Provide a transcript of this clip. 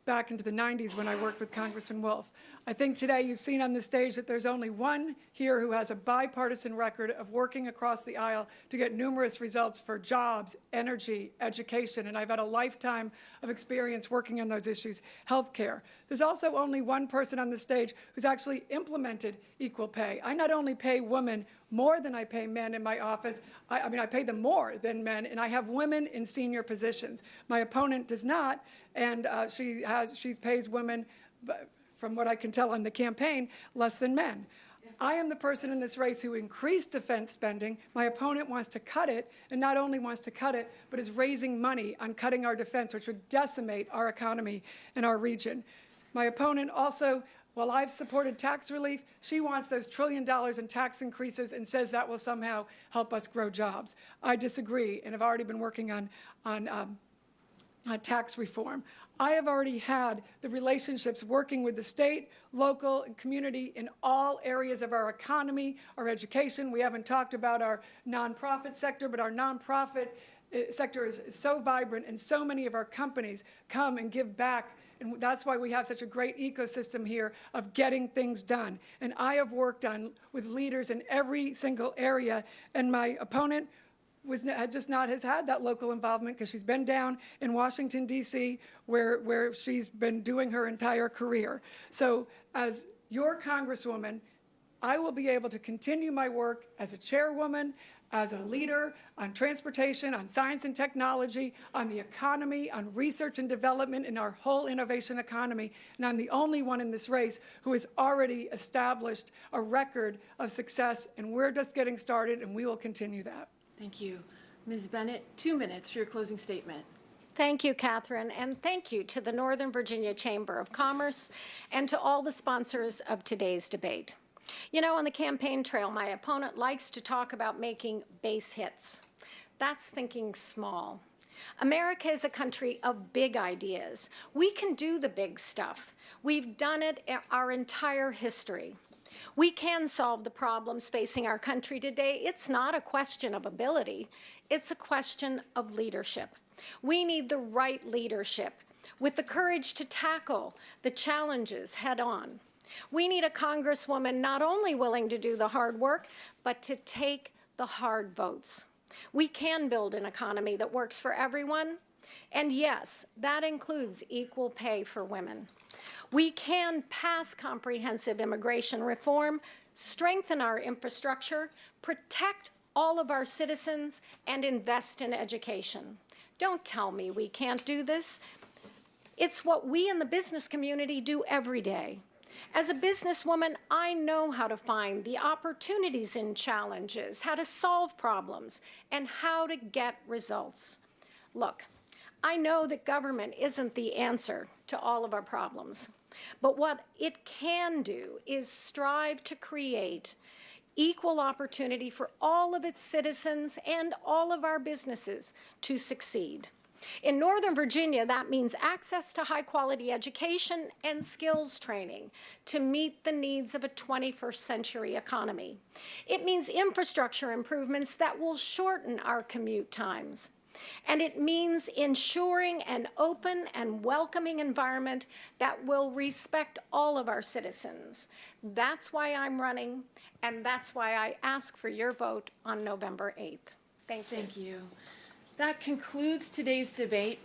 back into the 90s when I worked with Congressman Wolf. I think today you've seen on the stage that there's only one here who has a bipartisan record of working across the aisle to get numerous results for jobs, energy, education, and I've had a lifetime of experience working on those issues, healthcare. There's also only one person on the stage who's actually implemented equal pay. I not only pay women more than I pay men in my office, I mean, I pay them more than men, and I have women in senior positions. My opponent does not, and she pays women, from what I can tell on the campaign, less than men. I am the person in this race who increased defense spending. My opponent wants to cut it, and not only wants to cut it, but is raising money on cutting our defense, which would decimate our economy and our region. My opponent also, while I've supported tax relief, she wants those $1 trillion in tax increases and says that will somehow help us grow jobs. I disagree, and have already been working on tax reform. I have already had the relationships working with the state, local, and community in all areas of our economy, our education. We haven't talked about our nonprofit sector, but our nonprofit sector is so vibrant, and so many of our companies come and give back. And that's why we have such a great ecosystem here of getting things done. And I have worked with leaders in every single area, and my opponent has had that local involvement because she's been down in Washington, D.C., where she's been doing her entire career. So as your Congresswoman, I will be able to continue my work as a chairwoman, as a leader on transportation, on science and technology, on the economy, on research and development in our whole innovation economy. And I'm the only one in this race who has already established a record of success, and we're just getting started, and we will continue that. Thank you. Ms. Bennett, 2 minutes for your closing statement. Thank you, Catherine, and thank you to the Northern Virginia Chamber of Commerce and to all the sponsors of today's debate. You know, on the campaign trail, my opponent likes to talk about making base hits. That's thinking small. America is a country of big ideas. We can do the big stuff. We've done it our entire history. We can solve the problems facing our country today. It's not a question of ability. It's a question of leadership. We need the right leadership with the courage to tackle the challenges head on. We need a Congresswoman not only willing to do the hard work, but to take the hard votes. We can build an economy that works for everyone, and yes, that includes equal pay for women. We can pass comprehensive immigration reform, strengthen our infrastructure, protect all of our citizens, and invest in education. Don't tell me we can't do this. It's what we in the business community do every day. As a businesswoman, I know how to find the opportunities in challenges, how to solve problems, and how to get results. Look, I know that government isn't the answer to all of our problems, but what it can do is strive to create equal opportunity for all of its citizens and all of our businesses to succeed. In Northern Virginia, that means access to high-quality education and skills training to meet the needs of a 21st century economy. It means infrastructure improvements that will shorten our commute times. And it means ensuring an open and welcoming environment that will respect all of our citizens. That's why I'm running, and that's why I ask for your vote on November 8th. Thank you. Thank you. That concludes today's debate.